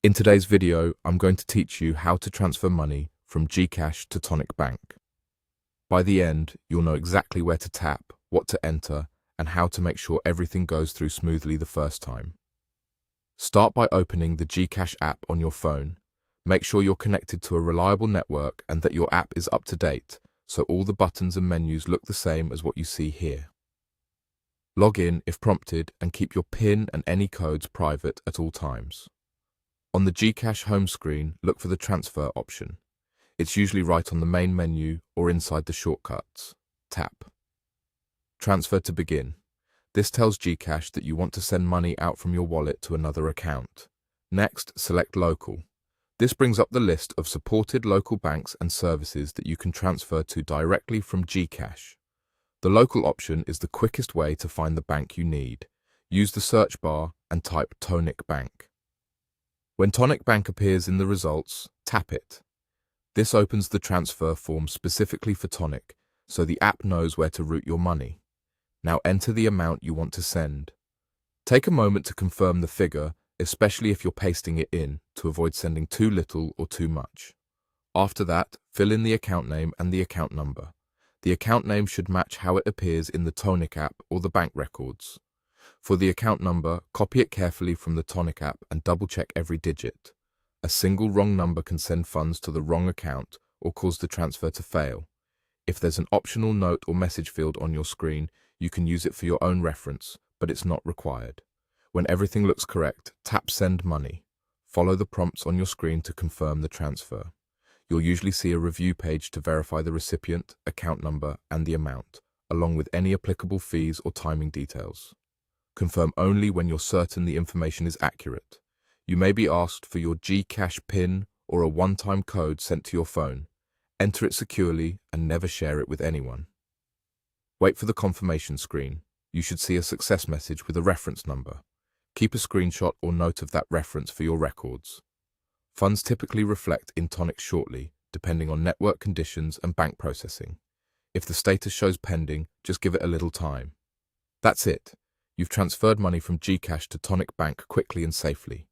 In today's video, I'm going to teach you how to transfer money from GCash to Tonik Bank. By the end, you'll know exactly where to tap, what to enter, and how to make sure everything goes through smoothly the first time. Start by opening the GCash app on your phone. Make sure you're connected to a reliable network and that your app is up to date, so all the buttons and menus look the same as what you see here. Log in if prompted and keep your PIN and any codes private at all times. On the GCash home screen, look for the transfer option. It's usually right on the main menu or inside the shortcuts. Tap. Transfer to begin. This tells GCash that you want to send money out from your wallet to another account. Next, select Local. This brings up the list of supported local banks and services that you can transfer to directly from GCash. The local option is the quickest way to find the bank you need. Use the search bar and type Tonik Bank. When Tonik Bank appears in the results, tap it. This opens the transfer form specifically for Tonik, so the app knows where to route your money. Now enter the amount you want to send. Take a moment to confirm the figure, especially if you're pasting it in, to avoid sending too little or too much. After that, fill in the account name and the account number. The account name should match how it appears in the Tonik app or the bank records. For the account number, copy it carefully from the Tonik app and double-check every digit. A single wrong number can send funds to the wrong account or cause the transfer to fail. If there's an optional note or message field on your screen, you can use it for your own reference, but it's not required. When everything looks correct, tap Send Money. Follow the prompts on your screen to confirm the transfer. You'll usually see a review page to verify the recipient, account number, and the amount, along with any applicable fees or timing details. Confirm only when you're certain the information is accurate. You may be asked for your GCash PIN or a one-time code sent to your phone. Enter it securely and never share it with anyone. Wait for the confirmation screen. You should see a success message with a reference number. Keep a screenshot or note of that reference for your records. Funds typically reflect in Tonik shortly, depending on network conditions and bank processing. If the status shows pending, just give it a little time. That's it. You've transferred money from GCash to Tonik Bank quickly and safely.